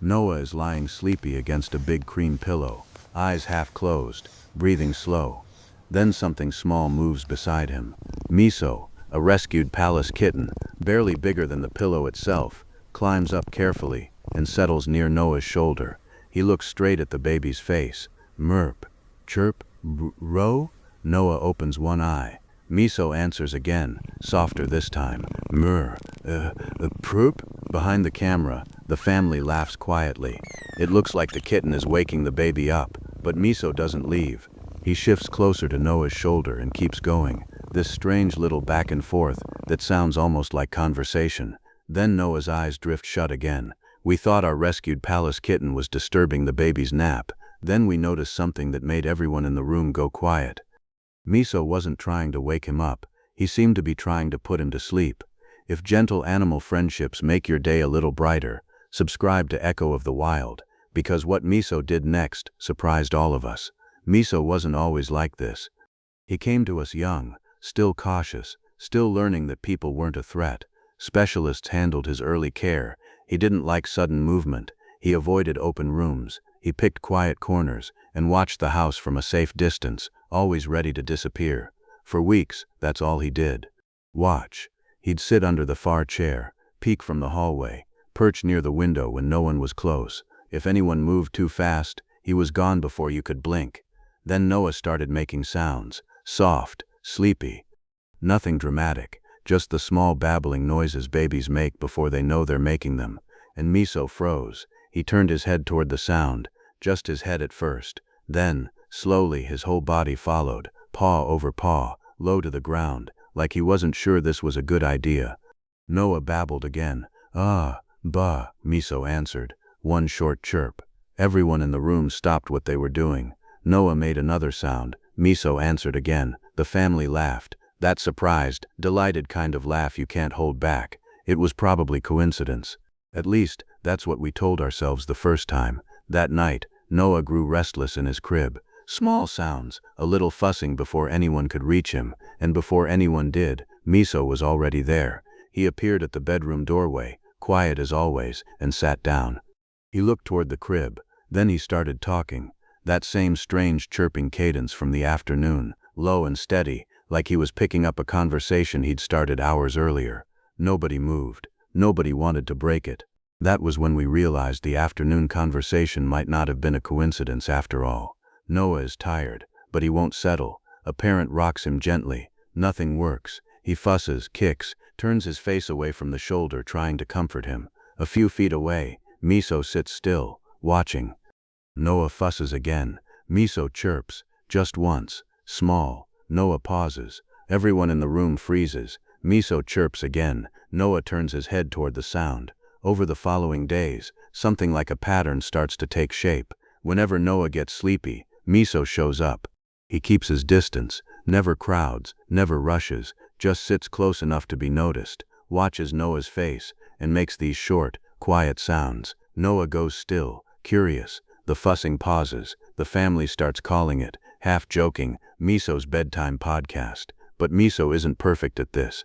Noah is lying sleepy against a big cream pillow, eyes half closed, breathing slow. Then something small moves beside him. Miso, a rescued pallas kitten, barely bigger than the pillow itself, climbs up carefully and settles near Noah's shoulder. He looks straight at the baby's face. Merp, chirp, row? Noah opens one eye. Miso answers again, softer this time. Mur, proop? Behind the camera, the family laughs quietly. It looks like the kitten is waking the baby up, but Miso doesn't leave. He shifts closer to Noah's shoulder and keeps going, this strange little back and forth that sounds almost like conversation. Then Noah's eyes drift shut again. We thought our rescued pallas kitten was disturbing the baby's nap. Then we noticed something that made everyone in the room go quiet. Miso wasn't trying to wake him up. He seemed to be trying to put him to sleep. If gentle animal friendships make your day a little brighter, subscribe to Echo of the Wild, because what Miso did next surprised all of us. Miso wasn't always like this. He came to us young, still cautious, still learning that people weren't a threat. Specialists handled his early care. He didn't like sudden movement. He avoided open rooms. He picked quiet corners and watched the house from a safe distance, always ready to disappear. For weeks, that's all he did. Watch. He'd sit under the far chair, peek from the hallway, perch near the window when no one was close. If anyone moved too fast, he was gone before you could blink. Then Noah started making sounds, soft, sleepy. Nothing dramatic, just the small babbling noises babies make before they know they're making them. And Miso froze. He turned his head toward the sound, just his head at first. Then, slowly, his whole body followed, paw over paw, low to the ground, like he wasn't sure this was a good idea. Noah babbled again. Ah, bah, Miso answered, one short chirp. Everyone in the room stopped what they were doing. Noah made another sound. Miso answered again. The family laughed. That surprised, delighted kind of laugh you can't hold back. It was probably coincidence. At least, that's what we told ourselves the first time. That night, Noah grew restless in his crib. Small sounds, a little fussing before anyone could reach him, and before anyone did, Miso was already there. He appeared at the bedroom doorway, quiet as always, and sat down. He looked toward the crib. Then he started talking. That same strange chirping cadence from the afternoon, low and steady, like he was picking up a conversation he'd started hours earlier. Nobody moved. Nobody wanted to break it. That was when we realized the afternoon conversation might not have been a coincidence after all. Noah is tired, but he won't settle. A parent rocks him gently. Nothing works. He fusses, kicks, turns his face away from the shoulder trying to comfort him. A few feet away, Miso sits still, watching. Noah fusses again. Miso chirps, just once, small. Noah pauses. Everyone in the room freezes. Miso chirps again. Noah turns his head toward the sound. Over the following days, something like a pattern starts to take shape. Whenever Noah gets sleepy, Miso shows up. He keeps his distance, never crowds, never rushes, just sits close enough to be noticed, watches Noah's face, and makes these short, quiet sounds. Noah goes still, curious. The fussing pauses. The family starts calling it, half joking, Miso's bedtime podcast. But Miso isn't perfect at this.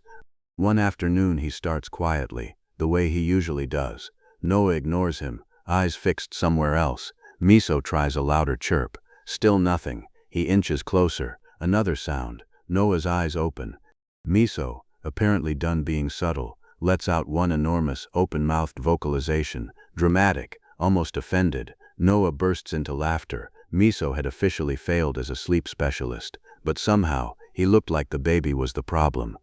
One afternoon he starts quietly, the way he usually does. Noah ignores him, eyes fixed somewhere else. Miso tries a louder chirp. Still nothing. He inches closer. Another sound. Noah's eyes open. Miso, apparently done being subtle, lets out one enormous, open-mouthed vocalization, dramatic, almost offended. Noah bursts into laughter. Miso had officially failed as a sleep specialist, but somehow, he looked like the baby was the problem.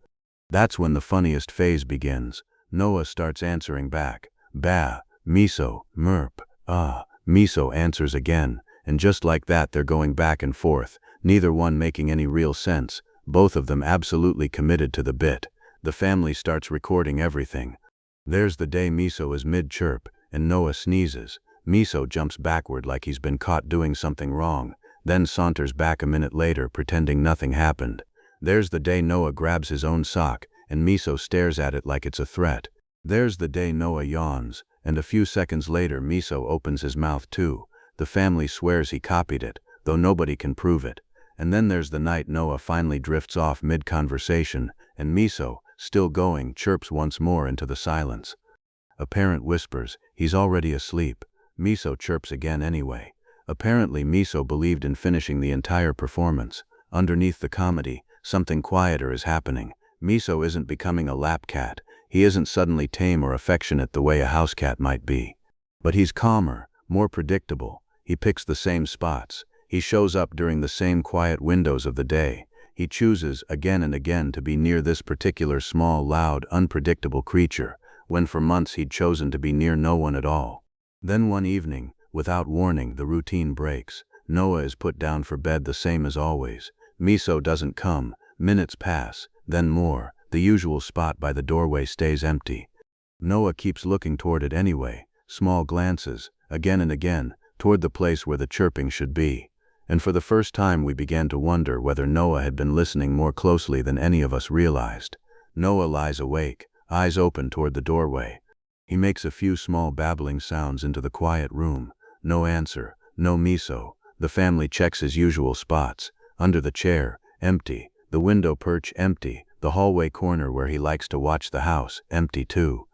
That's when the funniest phase begins. Noah starts answering back. Bah, Miso, merp, ah. Miso answers again, and just like that they're going back and forth, neither one making any real sense, both of them absolutely committed to the bit. The family starts recording everything. There's the day Miso is mid-chirp, and Noah sneezes. Miso jumps backward like he's been caught doing something wrong, then saunters back a minute later pretending nothing happened. There's the day Noah grabs his own sock, and Miso stares at it like it's a threat. There's the day Noah yawns, and a few seconds later Miso opens his mouth too. The family swears he copied it, though nobody can prove it. And then there's the night Noah finally drifts off mid-conversation, and Miso, still going, chirps once more into the silence. A parent whispers, he's already asleep. Miso chirps again anyway. Apparently Miso believed in finishing the entire performance. Underneath the comedy, something quieter is happening. Miso isn't becoming a lap cat. He isn't suddenly tame or affectionate the way a house cat might be. But he's calmer, more predictable. He picks the same spots. He shows up during the same quiet windows of the day. He chooses, again and again, to be near this particular small, loud, unpredictable creature, when for months he'd chosen to be near no one at all. Then one evening, without warning, the routine breaks. Noah is put down for bed the same as always. Miso doesn't come. Minutes pass, then more. The usual spot by the doorway stays empty. Noah keeps looking toward it anyway, small glances, again and again, toward the place where the chirping should be. And for the first time we began to wonder whether Noah had been listening more closely than any of us realized. Noah lies awake, eyes open toward the doorway. He makes a few small babbling sounds into the quiet room. No answer, no Miso. The family checks his usual spots. Under the chair, empty. The window perch, empty. The hallway corner where he likes to watch the house, empty too.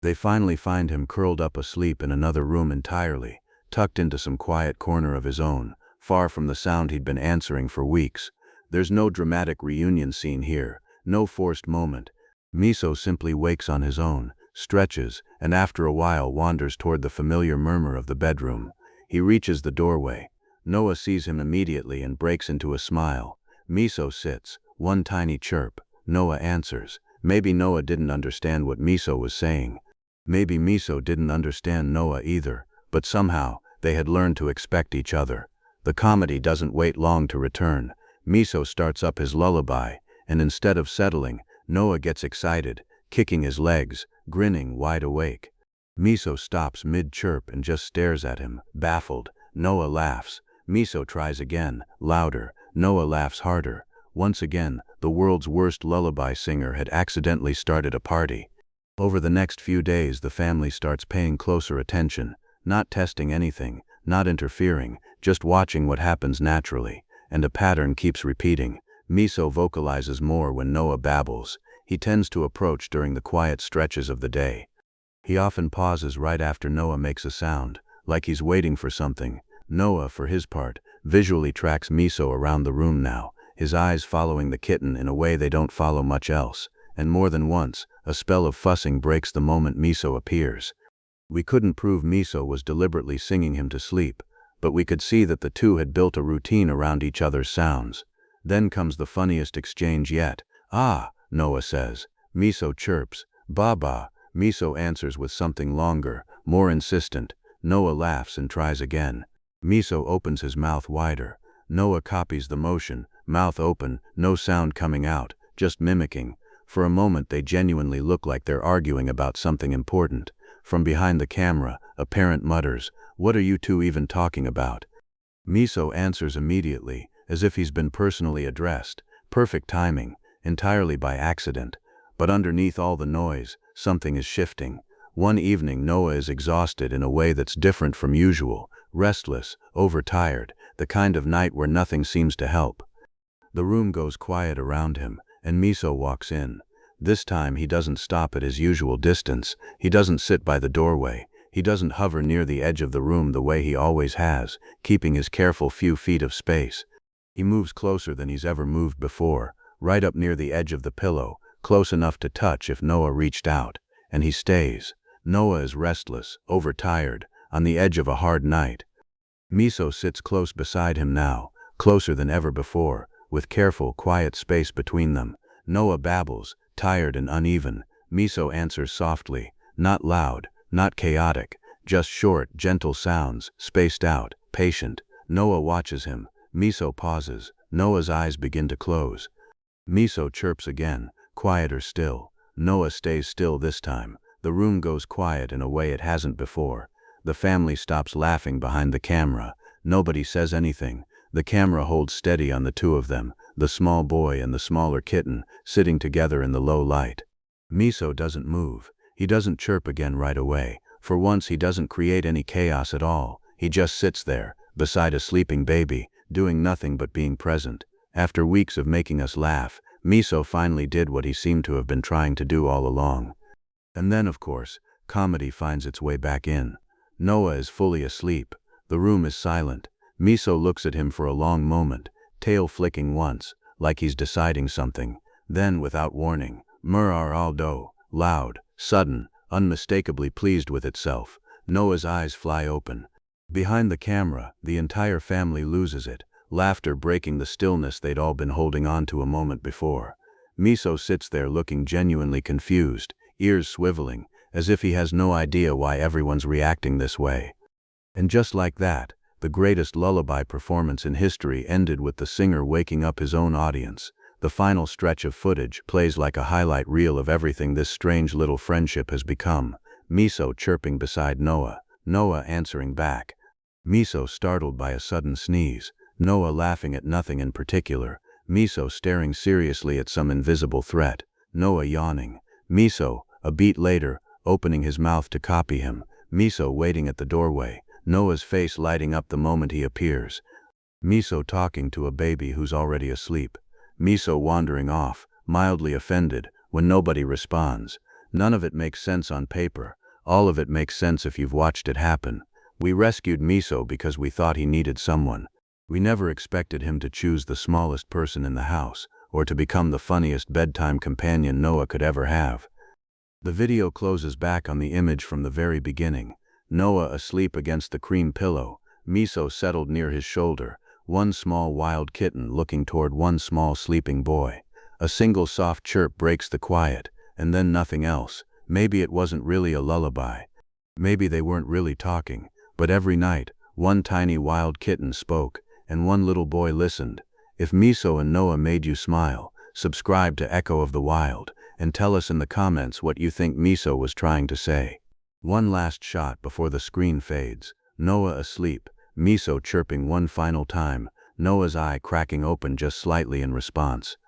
They finally find him curled up asleep in another room entirely, tucked into some quiet corner of his own, far from the sound he'd been answering for weeks. There's no dramatic reunion scene here, no forced moment. Miso simply wakes on his own, stretches, and after a while wanders toward the familiar murmur of the bedroom. He reaches the doorway. Noah sees him immediately and breaks into a smile. Miso sits, one tiny chirp. Noah answers. Maybe Noah didn't understand what Miso was saying. Maybe Miso didn't understand Noah either, but somehow, they had learned to expect each other. The comedy doesn't wait long to return. Miso starts up his lullaby, and instead of settling, Noah gets excited, kicking his legs, grinning wide awake. Miso stops mid-chirp and just stares at him, baffled. Noah laughs. Miso tries again, louder. Noah laughs harder. Once again, the world's worst lullaby singer had accidentally started a party. Over the next few days, the family starts paying closer attention, not testing anything, not interfering, just watching what happens naturally, and a pattern keeps repeating. Miso vocalizes more when Noah babbles. He tends to approach during the quiet stretches of the day. He often pauses right after Noah makes a sound, like he's waiting for something. Noah, for his part, visually tracks Miso around the room now, his eyes following the kitten in a way they don't follow much else, and more than once, a spell of fussing breaks the moment Miso appears. We couldn't prove Miso was deliberately singing him to sleep, but we could see that the two had built a routine around each other's sounds. Then comes the funniest exchange yet. "Ah," Noah says. Miso chirps. "Baba." Miso answers with something longer, more insistent. Noah laughs and tries again. Miso opens his mouth wider. Noah copies the motion, mouth open, no sound coming out, just mimicking. For a moment they genuinely look like they're arguing about something important. From behind the camera, a parent mutters, "What are you two even talking about?" Miso answers immediately, as if he's been personally addressed. Perfect timing, entirely by accident. But underneath all the noise, something is shifting. One evening Noah is exhausted in a way that's different from usual, restless, overtired, the kind of night where nothing seems to help. The room goes quiet around him, and Miso walks in. This time he doesn't stop at his usual distance. He doesn't sit by the doorway. He doesn't hover near the edge of the room the way he always has, keeping his careful few feet of space. He moves closer than he's ever moved before, right up near the edge of the pillow, close enough to touch if Noah reached out. And he stays. Noah is restless, overtired, on the edge of a hard night. Miso sits close beside him now, closer than ever before, with careful, quiet space between them. Noah babbles, tired and uneven. Miso answers softly, not loud, not chaotic, just short, gentle sounds, spaced out, patient. Noah watches him. Miso pauses. Noah's eyes begin to close. Miso chirps again, quieter still. Noah stays still this time. The room goes quiet in a way it hasn't before. The family stops laughing behind the camera. Nobody says anything. The camera holds steady on the two of them, the small boy and the smaller kitten, sitting together in the low light. Miso doesn't move. He doesn't chirp again right away. For once he doesn't create any chaos at all. He just sits there, beside a sleeping baby, doing nothing but being present. After weeks of making us laugh, Miso finally did what he seemed to have been trying to do all along. And then, of course, comedy finds its way back in. Noah is fully asleep. The room is silent. Miso looks at him for a long moment, tail flicking once, like he's deciding something. Then, without warning, Aldo, loud, sudden, unmistakably pleased with itself. Noah's eyes fly open. Behind the camera, the entire family loses it, laughter breaking the stillness they'd all been holding on to a moment before. Miso sits there looking genuinely confused, ears swiveling, as if he has no idea why everyone's reacting this way. And just like that, the greatest lullaby performance in history ended with the singer waking up his own audience. The final stretch of footage plays like a highlight reel of everything this strange little friendship has become. Miso chirping beside Noah, Noah answering back. Miso startled by a sudden sneeze, Noah laughing at nothing in particular, Miso staring seriously at some invisible threat, Noah yawning, Miso, a beat later, opening his mouth to copy him, Miso waiting at the doorway, Noah's face lighting up the moment he appears, Miso talking to a baby who's already asleep, Miso wandering off, mildly offended, when nobody responds. None of it makes sense on paper, all of it makes sense if you've watched it happen. We rescued Miso because we thought he needed someone. We never expected him to choose the smallest person in the house, or to become the funniest bedtime companion Noah could ever have. The video closes back on the image from the very beginning. Noah asleep against the cream pillow, Miso settled near his shoulder, one small wild kitten looking toward one small sleeping boy. A single soft chirp breaks the quiet, and then nothing else. Maybe it wasn't really a lullaby. Maybe they weren't really talking, but every night, one tiny wild kitten spoke, and one little boy listened. If Miso and Noah made you smile, subscribe to Echo of the Wild, and tell us in the comments what you think Miso was trying to say. One last shot before the screen fades. Noah asleep, Miso chirping one final time, Noah's eye cracking open just slightly in response.